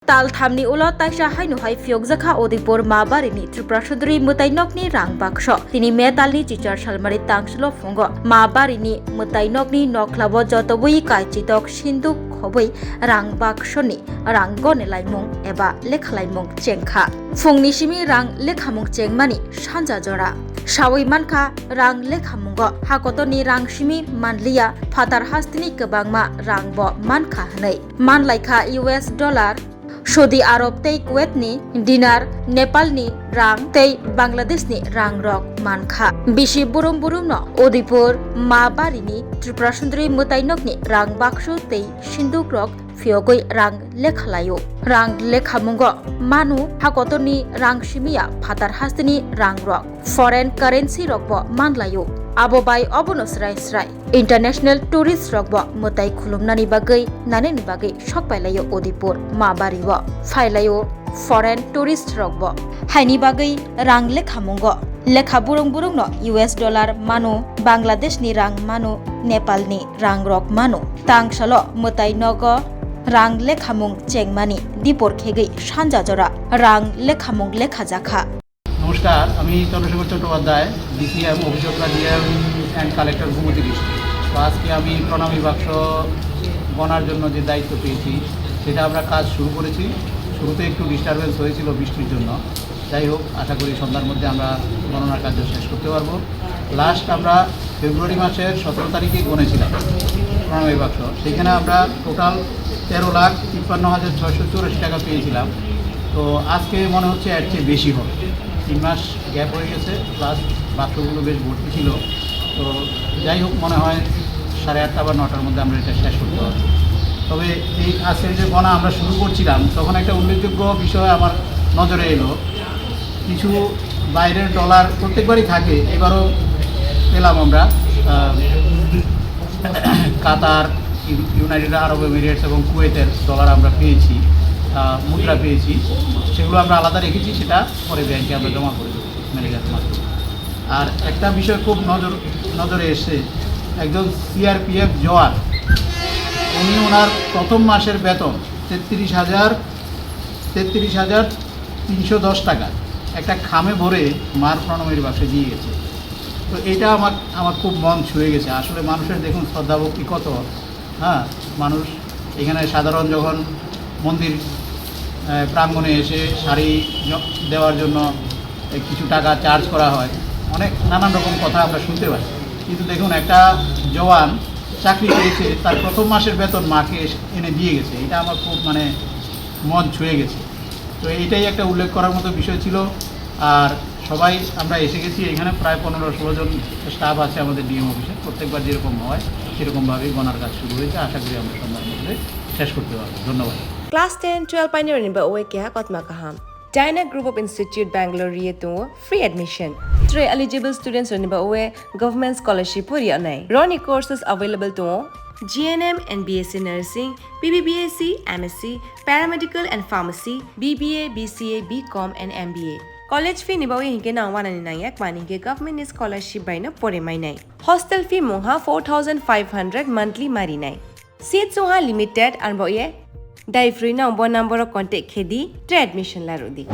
Talthamni ulo taisa hainu hai fiokjakha Odipur Mabarini Tripura Sudri Mutainokni rang bakso tini metalni chichar salmari tangslo fungo Mabarini Mutainokni noklabo jotobui kaichitok sinduk khobui rang baksoni rang gone laimung eba lekhalaimung chengkha fungni simi rang lekhamung chengmani sanja jora Sawai manka rang lekhamungo hakotoni rang simi manliya phatar hastini kebangma rang bo manka hanai manlaikha US dollar Saudi Arab tei Kuwait ni dinar Nepal ni rang tei Bangladesh ni rang rok mankha bisi burum no Odipur Mabarini Tripura Sundri Mutainok ni rang baksu tei sinduk rok fiogoi rang lekhalayo rang lekhamungo manu hakotoni rang simia phatar hastini rang rok foreign currency rok bo manlayo abo bai obono srai international tourist rok bo mutai khulumnani bagai naneni bagai sokpailayo Odipur Mabari bo phailayo foreign tourist rok bo haini bagai rang lekhamungo lekha burung no US dollar manu Bangladesh ni rang manu Nepal ni rang rok manu tangsalo mutai nogo rang lekhamung chengmani dipor khegei sanja jora rang lekhamung lekha jakha নমস্কার, আমি Chandrashekhar Chattopadhyay, DCM অভিযোগ DM and collector ভূমতি district. তো আজকে আমি প্রণামী বাক্স গণার জন্য যে দায়িত্ব পেয়েছি সেটা আমরা কাজ শুরু করেছি। শুরুতে একটু ডিস্টারবেন্স হয়েছিল বৃষ্টির জন্য, যাই হোক আশা করি সন্ধ্যার মধ্যে আমরা গণনার কাজ শেষ করতে পারবো। লাস্ট আমরা ফেব্রুয়ারি মাসের 17 তারিখে গণেছিলাম প্রণামী বাক্স, সেখানে আমরা টোটাল 13,53,684 টাকা পেয়েছিলাম। তো আজকে মনে হচ্ছে এর চেয়ে বেশি হবে, 3 মাস গ্যাপ হয়ে গেছে, প্লাস বাক্সগুলো বেশ ভর্তি ছিল। তো যাই হোক মনে হয় 8:30 বা 9টার মধ্যে আমরা এটা শেষ করতে পারবো। তবে এই আজকের যে গণনা আমরা শুরু করছিলাম তখন একটা উল্লেখযোগ্য বিষয় আমার নজরে এলো, কিছু বাইরের ডলার প্রত্যেকবারই থাকে, এবারও পেলাম আমরা কাতার, ইউনাইটেড আরব এমিরেটস এবং কুয়েতের ডলার আমরা পেয়েছি, মুদ্রা পেয়েছি। সেগুলো আমরা আলাদা রেখেছি, সেটা পরে ব্যাংকে আমরা জমা করে দেবো ম্যানেজারের মাধ্যমে। আর একটা বিষয় খুব নজরে এসছে, একজন সিআরপিএফ জওয়ান, উনি ওনার প্রথম মাসের বেতন 33,310 টাকা একটা খামে ভরে মার প্রণামীর বাক্সে দিয়ে গেছে। তো এটা আমার খুব মন ছুঁয়ে গেছে। আসলে মানুষের দেখুন শ্রদ্ধাভক্তি কত, মানুষ এখানে সাধারণ যখন মন্দির প্রাঙ্গণে এসে শাড়ি দেওয়ার জন্য কিছু টাকা চার্জ করা হয়, অনেক নানান রকম কথা আমরা শুনতে পাই, কিন্তু দেখুন একটা জওয়ান চাকরি পেয়েছে, তার প্রথম মাসের বেতন মাকে এনে দিয়ে গেছে। এটা আমার খুব মন ছুঁয়ে গেছে। তো এইটাই একটা উল্লেখ করার মতো বিষয় ছিল। আর সবাই আমরা এসে গেছি, এখানে প্রায় 15-16 জন স্টাফ আছে আমাদের ডিএম অফিসে। প্রত্যেকবার যেরকম হয় সেরকমভাবেই গণার কাজ শুরু হয়েছে, আশা করি আমরা সন্ধ্যার মধ্যে শেষ করতে পারবো। ধন্যবাদ। Class 10-12 pioneering ba oe kya kotma kaham Dyna Group of Institute Bangalore to free admission. 3 eligible students ba oe government scholarship puri anai. Roni courses available to GNM and BSc Nursing, BBBSc, MSc, Paramedical and Pharmacy, BBA, BCA, BCom and MBA. College fee nibawi hinke na 199 mani ke government scholarship by na pore mai nai. Hostel fee moha 4,500 monthly mari nai. Seats soha limited and boye Dai free na number contact khedi admission la rodi.